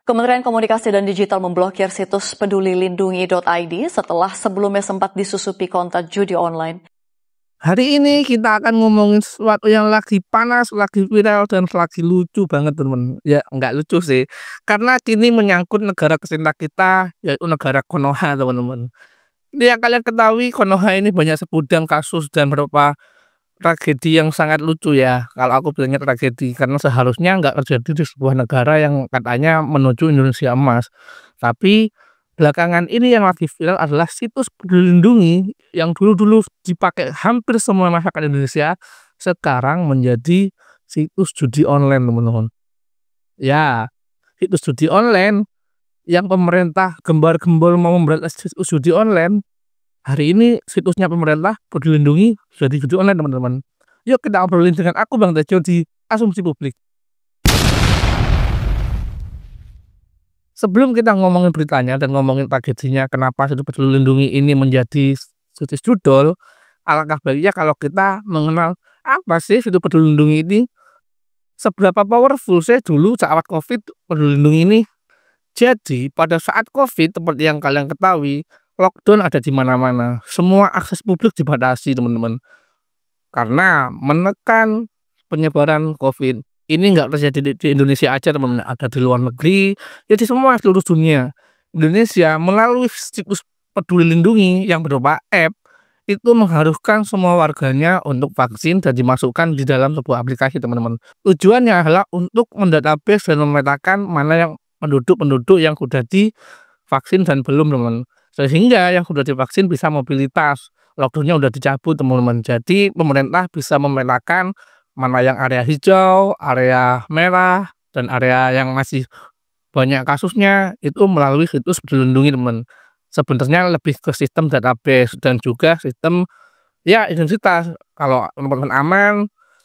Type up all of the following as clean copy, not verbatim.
Kementerian Komunikasi dan Digital memblokir situs pedulilindungi.id setelah sebelumnya sempat disusupi konten judi online. Hari ini kita akan ngomongin sesuatu yang lagi panas, lagi viral, dan lagi lucu banget teman-teman. Ya nggak lucu sih, karena kini menyangkut negara kecinta kita, yaitu negara Konoha teman-teman. Ini yang kalian ketahui, Konoha ini banyak segudang kasus dan beberapa tragedi yang sangat lucu ya. Kalau aku bilangnya tragedi, karena seharusnya nggak terjadi di sebuah negara yang katanya menuju Indonesia emas. Tapi belakangan ini yang lagi viral adalah situs Peduli Lindungi yang dulu-dulu dipakai hampir semua masyarakat Indonesia, sekarang menjadi situs judi online teman-teman. Ya, situs judi online yang pemerintah gembar-gembor mau memberantas situs judi online. Hari ini situsnya pemerintah Peduli Lindungi jadi judi online teman-teman. Yuk kita obrolin dengan aku Bang Tejo di Asumsi Publik. Sebelum kita ngomongin beritanya dan ngomongin tragedinya kenapa situs Peduli Lindungi ini menjadi situs judul, alangkah baiknya kalau kita mengenal apa sih situs Peduli Lindungi ini, seberapa powerful sih dulu saat COVID Peduli Lindungi ini. Jadi pada saat COVID seperti yang kalian ketahui, lockdown ada di mana-mana, semua akses publik dibatasi teman-teman, karena menekan penyebaran COVID. Ini nggak terjadi di Indonesia aja teman-teman, ada di luar negeri, jadi semua seluruh dunia. Indonesia melalui situs Peduli Lindungi yang berupa app itu mengharuskan semua warganya untuk vaksin dan dimasukkan di dalam sebuah aplikasi teman-teman. Tujuannya adalah untuk mendatabase dan memetakan mana yang penduduk-penduduk yang sudah divaksin dan belum teman-teman. Sehingga yang sudah divaksin bisa mobilitas, lockdownnya udah dicabut teman-teman. Jadi pemerintah bisa memetakan mana yang area hijau, area merah, dan area yang masih banyak kasusnya itu melalui situs Peduli Lindungi teman. Sebenarnya lebih ke sistem database dan juga sistem ya identitas. Kalau teman-teman aman,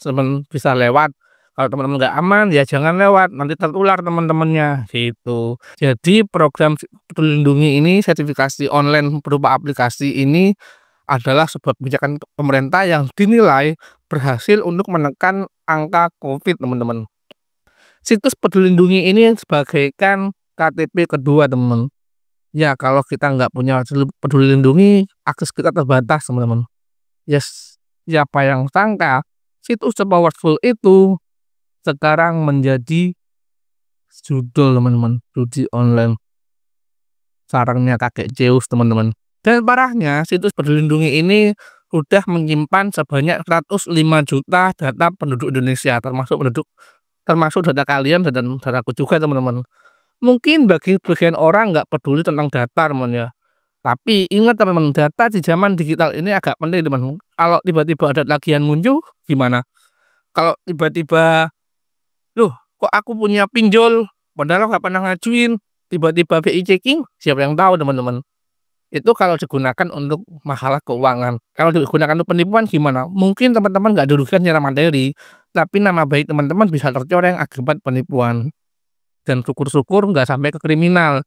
teman bisa lewat. Kalau teman-teman nggak aman, ya jangan lewat, nanti tertular teman-temannya, gitu. Jadi program Peduli Lindungi ini, sertifikasi online berupa aplikasi ini adalah sebuah kebijakan pemerintah yang dinilai berhasil untuk menekan angka COVID, teman-teman. Situs Peduli Lindungi ini sebagaikan KTP kedua, teman-teman. Ya, kalau kita nggak punya Peduli Lindungi, akses kita terbatas, teman-teman. Yes, siapa yang sangka situs sepowerful itu sekarang menjadi judul teman-teman, judi online, sarangnya kakek Zeus teman-teman. Dan parahnya situs Peduli Lindungi ini sudah menyimpan sebanyak 105 juta data penduduk Indonesia, termasuk data kalian dan dataku juga teman-teman. Mungkin bagi bagian orang nggak peduli tentang data teman ya, tapi ingat teman-teman, data di zaman digital ini agak penting teman. Kalau tiba-tiba ada tagihan muncul gimana? Kalau tiba-tiba loh, kok aku punya pinjol, padahal nggak pernah ngajuin, tiba-tiba BI checking, siapa yang tahu teman-teman. Itu kalau digunakan untuk masalah keuangan. Kalau digunakan untuk penipuan gimana? Mungkin teman-teman nggak dirugikan secara materi, tapi nama baik teman-teman bisa tercoreng akibat penipuan. Dan syukur-syukur nggak sampai ke kriminal.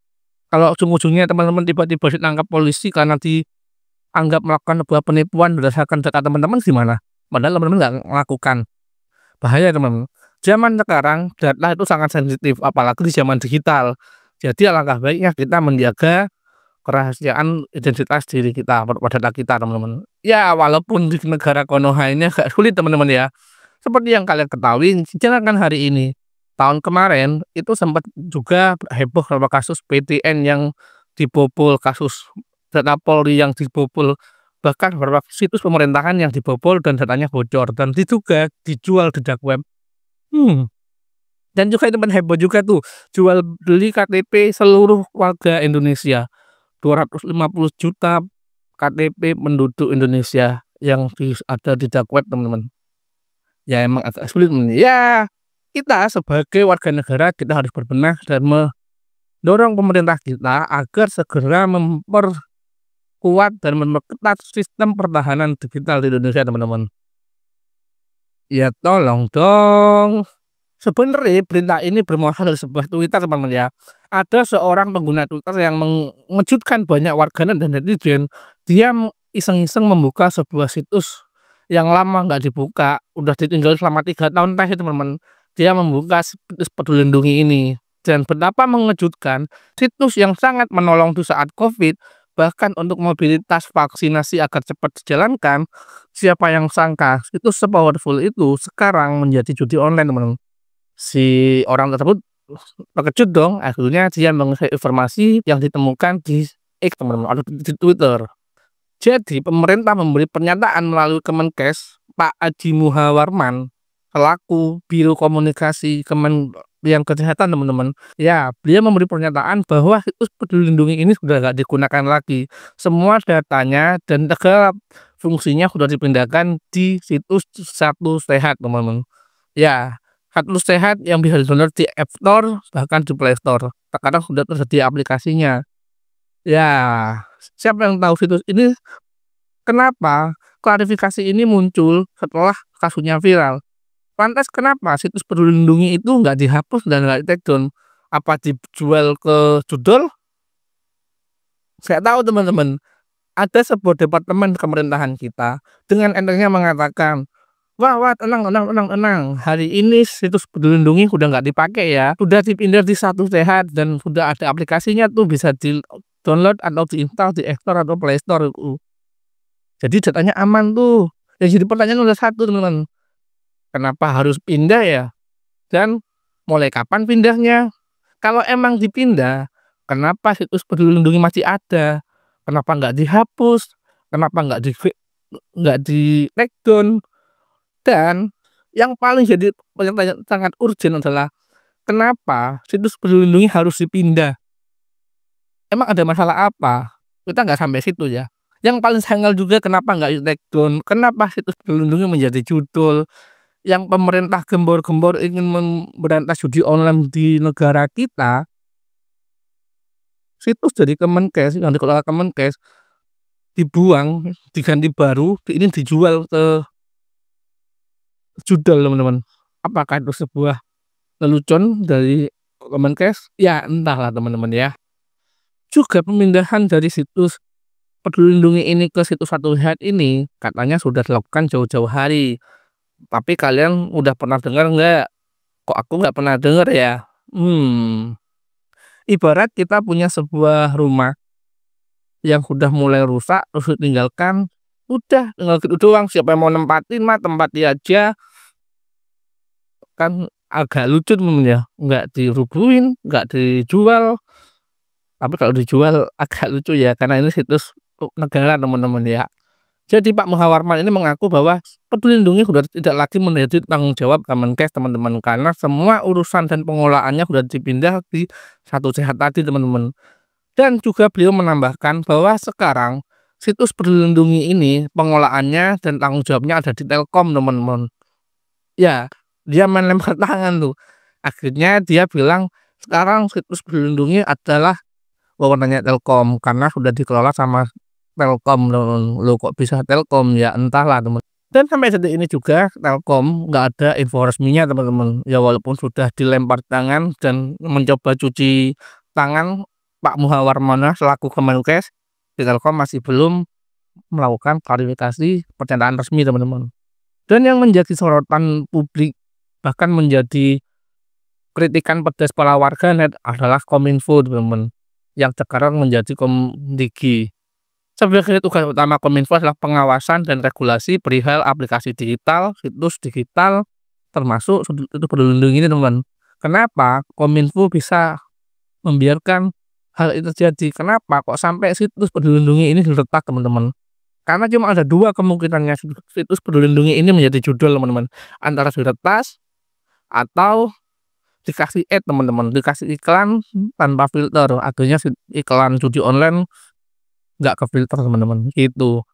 Kalau ujung-ujungnya teman-teman tiba-tiba ditangkap polisi karena dianggap melakukan sebuah penipuan berdasarkan data teman-teman gimana? Padahal teman-teman nggak melakukan. Bahaya teman-teman. Zaman sekarang data itu sangat sensitif, apalagi di zaman digital. Jadi alangkah baiknya kita menjaga kerahasiaan identitas diri kita, data kita teman-teman. Ya walaupun di negara Konoha ini agak sulit teman-teman ya. Seperti yang kalian ketahui, jangan hari ini, tahun kemarin itu sempat juga heboh beberapa kasus PTN yang dibobol, kasus data Polri yang dibobol, bahkan beberapa situs pemerintahan yang dibobol dan datanya bocor dan diduga dijual di dark web. Dan juga teman heboh juga tuh, jual beli KTP seluruh warga Indonesia, 250 juta KTP penduduk Indonesia yang ada di dark web teman-teman. Ya emang agak sulit teman. Ya kita sebagai warga negara kita harus berbenah dan mendorong pemerintah kita agar segera memperkuat dan memperketat sistem pertahanan digital di Indonesia teman-teman. Ya tolong dong. Sebenarnya berita ini bermula dari sebuah Twitter teman-teman ya. Ada seorang pengguna Twitter yang mengejutkan banyak warganet dan netizen. Dia iseng-iseng membuka sebuah situs yang lama nggak dibuka, udah ditinggal selama 3 tahun terakhir teman-teman. Dia membuka situs Peduli Lindungi ini. Dan betapa mengejutkan, situs yang sangat menolong di saat COVID, bahkan untuk mobilitas vaksinasi agar cepat dijalankan, siapa yang sangka situs se-powerful itu sekarang menjadi judi online, teman-teman. Si orang tersebut terkejut dong, akhirnya dia meng-share informasi yang ditemukan di X, teman-teman, atau di Twitter. Jadi pemerintah memberi pernyataan melalui Kemenkes, Pak Adhi Muhawarman, selaku Biro Komunikasi Kementerian Kesehatan, teman-teman. Ya, beliau memberi pernyataan bahwa situs Peduli Lindungi ini sudah nggak digunakan lagi. Semua datanya dan segala fungsinya sudah dipindahkan di situs Satu Sehat, teman-teman. Ya, Satu Sehat yang bisa di-download di App Store, bahkan di Play Store. Sekarang sudah tersedia aplikasinya. Ya, siapa yang tahu situs ini? Kenapa klarifikasi ini muncul setelah kasusnya viral? Lantas kenapa situs Peduli Lindungi itu nggak dihapus dan nggak di-take down? Apa dijual ke judul? Saya tahu, teman-teman. Ada sebuah departemen pemerintahan kita dengan entengnya mengatakan, wah, tenang. Hari ini situs Peduli Lindungi udah nggak dipakai ya, sudah dipindah di Satu Sehat dan sudah ada aplikasinya tuh, bisa di-download atau diinstal di App Store atau Play Store. Jadi datanya aman tuh. Yang jadi pertanyaan udah satu, teman-teman. Kenapa harus pindah ya? Dan mulai kapan pindahnya? Kalau emang dipindah, kenapa situs Peduli Lindungi masih ada? Kenapa nggak dihapus? Kenapa nggak di-take down? Dan yang paling jadi pertanyaan sangat urgent adalah kenapa situs Peduli Lindungi harus dipindah? Emang ada masalah apa? Kita nggak sampai situ ya. Yang paling janggal juga kenapa nggak di-take down? Kenapa situs Peduli Lindungi menjadi judul? Yang pemerintah gembor-gembor ingin memberantas judi online di negara kita, situs dari Kemenkes yang dikelola Kemenkes dibuang, diganti baru, ini dijual ke judul, teman-teman. Apakah itu sebuah lelucon dari Kemenkes? Ya, entahlah, teman-teman ya. Juga pemindahan dari situs Peduli Lindungi ini ke situs Satu Sehat ini katanya sudah dilakukan jauh-jauh hari. Tapi kalian udah pernah dengar nggak? Kok aku nggak pernah dengar ya? Ibarat kita punya sebuah rumah yang sudah mulai rusak, terus ditinggalkan, udah tinggal gitu doang. Siapa yang mau nempatin mah tempati aja. Kan agak lucu, temen ya. Nggak dirubuhin, nggak dijual. Tapi kalau dijual agak lucu ya, karena ini situs negara, teman-teman ya. Jadi Pak Muhawarman ini mengaku bahwa Peduli Lindungi sudah tidak lagi menjadi tanggung jawab Kemenkes, teman-teman, karena semua urusan dan pengolahannya sudah dipindah di Satu Sehat tadi, teman-teman. Dan juga beliau menambahkan bahwa sekarang situs Peduli Lindungi ini pengolahannya dan tanggung jawabnya ada di Telkom, teman-teman. Ya, dia main lempar tangan tuh. Akhirnya dia bilang sekarang situs Peduli Lindungi adalah wewenangnya Telkom karena sudah dikelola sama Telkom. Lo kok bisa Telkom ya, entahlah, teman. Dan sampai detik ini juga Telkom nggak ada info resminya, teman-teman. Ya walaupun sudah dilempar tangan dan mencoba cuci tangan, Pak Muhawarman selaku Kemenkes di Telkom masih belum melakukan klarifikasi pernyataan resmi, teman-teman. Dan yang menjadi sorotan publik bahkan menjadi kritikan pedas para warganet adalah Kominfo, teman-teman, yang sekarang menjadi Komdigi. Sebagai tugas utama Kominfo adalah pengawasan dan regulasi perihal aplikasi digital, situs digital, termasuk situs Peduli Lindungi ini, teman. Kenapa Kominfo bisa membiarkan hal itu terjadi? Kenapa kok sampai situs Peduli Lindungi ini diretak, teman-teman? Karena cuma ada dua kemungkinannya situs Peduli Lindungi ini menjadi judul, teman-teman. Antara diretas atau dikasih ad, teman-teman, dikasih iklan tanpa filter. Akhirnya iklan judi online nggak ke filter, teman-teman, itu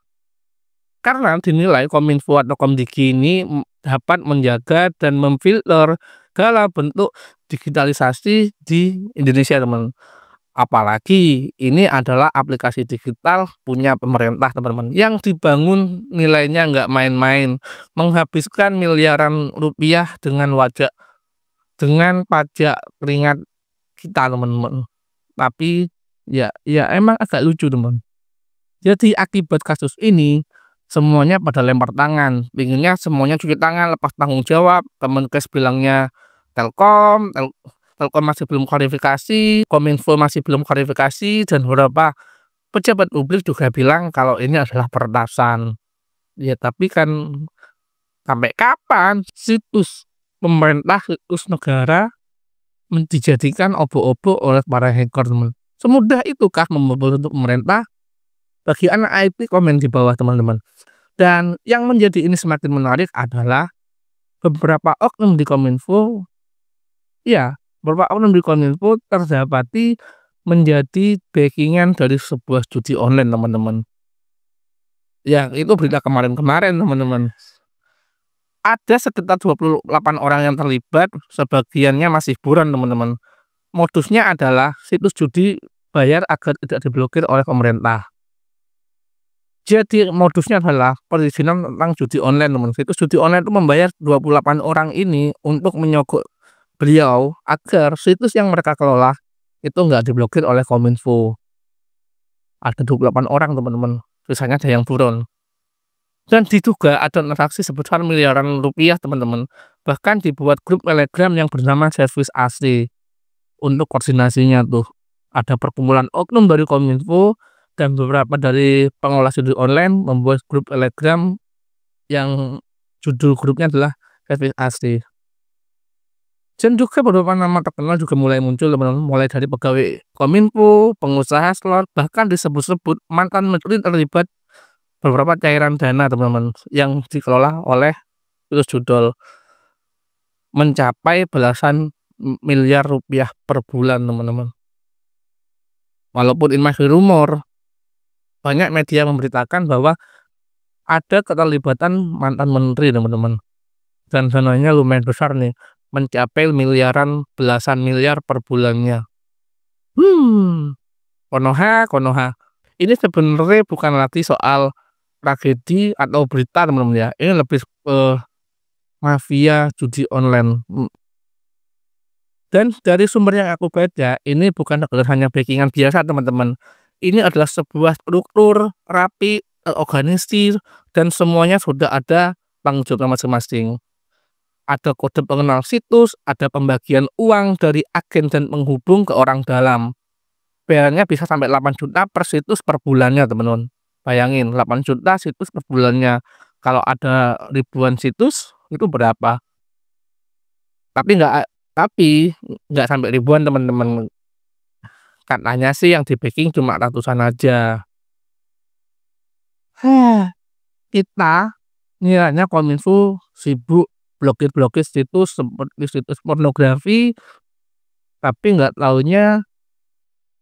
karena dinilai Kominfo atau Komdigi ini dapat menjaga dan memfilter segala bentuk digitalisasi di Indonesia, teman. Apalagi ini adalah aplikasi digital punya pemerintah, teman-teman, yang dibangun nilainya nggak main-main, menghabiskan miliaran rupiah dengan pajak keringat kita, teman-teman. Tapi ya emang agak lucu, teman. Jadi akibat kasus ini semuanya pada lempar tangan, pinginnya semuanya cuci tangan, lepas tanggung jawab. Kemenkes bilangnya Telkom, Telkom masih belum klarifikasi, Kominfo masih belum klarifikasi, dan beberapa pejabat publik juga bilang kalau ini adalah peretasan. Ya tapi kan sampai kapan situs pemerintah, situs negara dijadikan obok-obok oleh para hacker, teman? Semudah itukah membobol untuk pemerintah? Bagi anak IT, komen di bawah, teman-teman. Dan yang menjadi ini semakin menarik adalah beberapa oknum di Kominfo, ya, beberapa oknum di Kominfo terdapati menjadi backingan dari sebuah judi online, teman-teman. Ya, itu berita kemarin-kemarin, teman-teman. Ada sekitar 28 orang yang terlibat, sebagiannya masih buron, teman-teman. Modusnya adalah situs judi bayar agar tidak diblokir oleh pemerintah. Jadi modusnya adalah perizinan tentang judi online, teman. Situs judi online itu membayar 28 orang ini untuk menyogok beliau agar situs yang mereka kelola itu nggak diblokir oleh Kominfo. Ada 28 orang, teman-teman. Sisanya ada yang buron. Dan diduga ada transaksi sebesar miliaran rupiah, teman-teman. Bahkan dibuat grup Telegram yang bernama Servis AC untuk koordinasinya tuh. Ada perkumpulan oknum dari Kominfo dan beberapa dari pengelola judi online membuat grup Telegram yang judul grupnya adalah Servis AC. Dan juga beberapa nama terkenal juga mulai muncul, teman-teman, mulai dari pegawai Kominfo, pengusaha slot, bahkan disebut-sebut mantan menteri terlibat beberapa cairan dana, teman-teman, yang dikelola oleh situs judol mencapai belasan miliar rupiah per bulan, teman-teman. Walaupun ini masih rumor, banyak media memberitakan bahwa ada keterlibatan mantan menteri, teman-teman, dan dananya lumayan besar nih, mencapai miliaran, belasan miliar per bulannya. Konoha. Ini sebenarnya bukan lagi soal tragedi atau berita, teman-teman, ya. Ini lebih mafia judi online. Dan dari sumber yang aku baca, ini bukan hanya backingan biasa, teman-teman. Ini adalah sebuah struktur rapi, terorganisir, dan semuanya sudah ada tanggung jawab masing-masing. Ada kode pengenal situs, ada pembagian uang dari agen dan penghubung ke orang dalam. Bayarnya bisa sampai 8 juta per situs per bulannya, teman-teman. Bayangin, 8 juta situs per bulannya. Kalau ada ribuan situs, itu berapa? Tapi nggak sampai ribuan, teman-teman. Katanya sih yang di backing cuma ratusan aja. Kita ngiranya Kominfo sibuk blokir situs seperti situs pornografi, tapi nggak taunya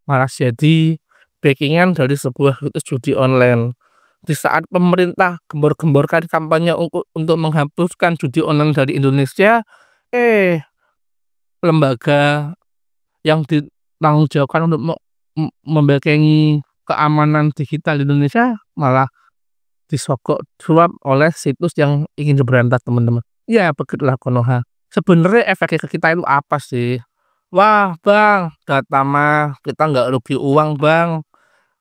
malah jadi backingan dari sebuah situs judi online. Di saat pemerintah gembor-gemborkan kampanye untuk menghapuskan judi online dari Indonesia, lembaga yang ditanggung jawabkan untuk membackingi keamanan digital di Indonesia malah disogok suap oleh situs yang ingin diberantas, teman-teman. Ya begitulah Konoha. Sebenarnya efeknya ke kita itu apa sih? Wah bang, data mah kita nggak rugi uang bang.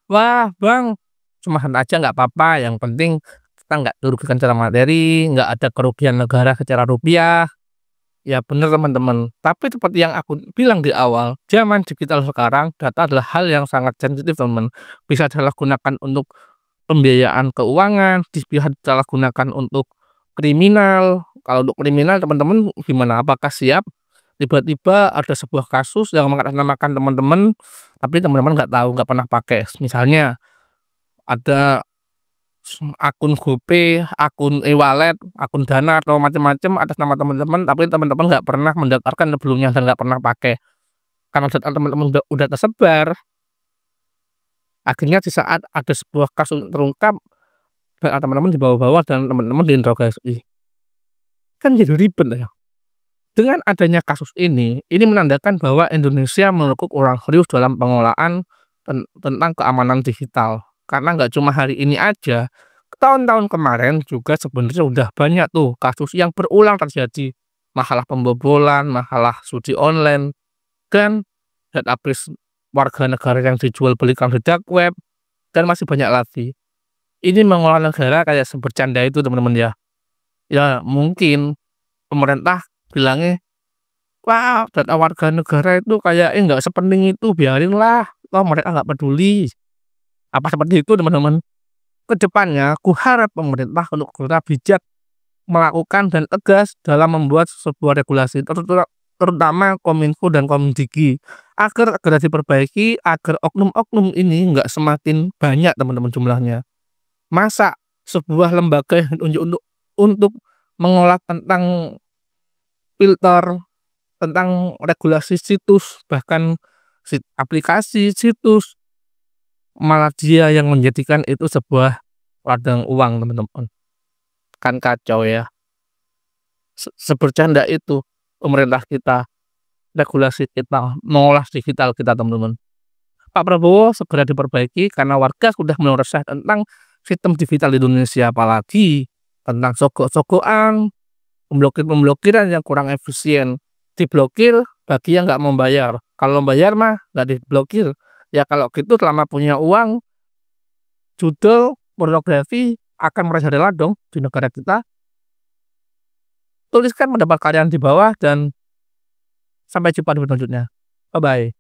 Wah bang, cuma aja nggak apa-apa. Yang penting kita nggak dirugikan secara materi, nggak ada kerugian negara secara rupiah. Ya benar, teman-teman. Tapi seperti yang aku bilang di awal, zaman digital sekarang data adalah hal yang sangat sensitif, teman-teman. Bisa disalahgunakan untuk pembiayaan keuangan, bisa disalahgunakan untuk kriminal. Kalau untuk kriminal, teman-teman gimana? Apakah siap? Tiba-tiba ada sebuah kasus yang mengatasnamakan teman-teman, tapi teman-teman nggak tahu, nggak pernah pakai. Misalnya ada akun GoPay, akun e-wallet, akun Dana atau macam-macam atas nama teman-teman, tapi teman-teman nggak pernah mendaftarkan sebelumnya dan nggak pernah pakai. Karena data teman-teman udah tersebar, akhirnya di saat ada sebuah kasus terungkap, teman-teman dibawa-bawa dan teman-teman diinterogasi. Kan jadi ribet ya. Dengan adanya kasus ini menandakan bahwa Indonesia menekuk orang serius dalam pengelolaan tentang keamanan digital. Karena nggak cuma hari ini aja, tahun-tahun kemarin juga sebenarnya udah banyak tuh kasus yang berulang terjadi. Masalah pembobolan, masalah judi online, dan database warga negara yang dijual belikan di dark web, dan masih banyak lagi. Ini mengelola negara kayak sebercanda itu, teman-teman, ya. Ya mungkin pemerintah bilangnya, apa, data warga negara itu kayaknya nggak sepenting itu, biarinlah, toh mereka nggak peduli. Apa seperti itu, teman-teman? Kedepannya, kuharap pemerintah untuk segera bijak melakukan dan tegas dalam membuat sebuah regulasi, terutama Kominfo dan Komdigi, agar segera diperbaiki, agar oknum-oknum ini nggak semakin banyak, teman-teman, jumlahnya. Masa sebuah lembaga yang untuk mengolah tentang filter, tentang regulasi situs, bahkan aplikasi situs, malah dia yang menjadikan itu sebuah ladang uang, teman-teman. Kan kacau ya. Sebercanda itu pemerintah kita, regulasi kita, mengolah digital kita, teman-teman. Pak Prabowo segera diperbaiki karena warga sudah mulai resah tentang sistem digital di Indonesia, apalagi tentang sogok-sogokan, pemblokiran yang kurang efisien. Diblokir bagi yang nggak membayar. Kalau membayar mah nggak diblokir. Ya kalau gitu selama punya uang, judul pornografi akan merajalela dong di negara kita. Tuliskan pendapat kalian di bawah dan sampai jumpa di video selanjutnya. Bye-bye.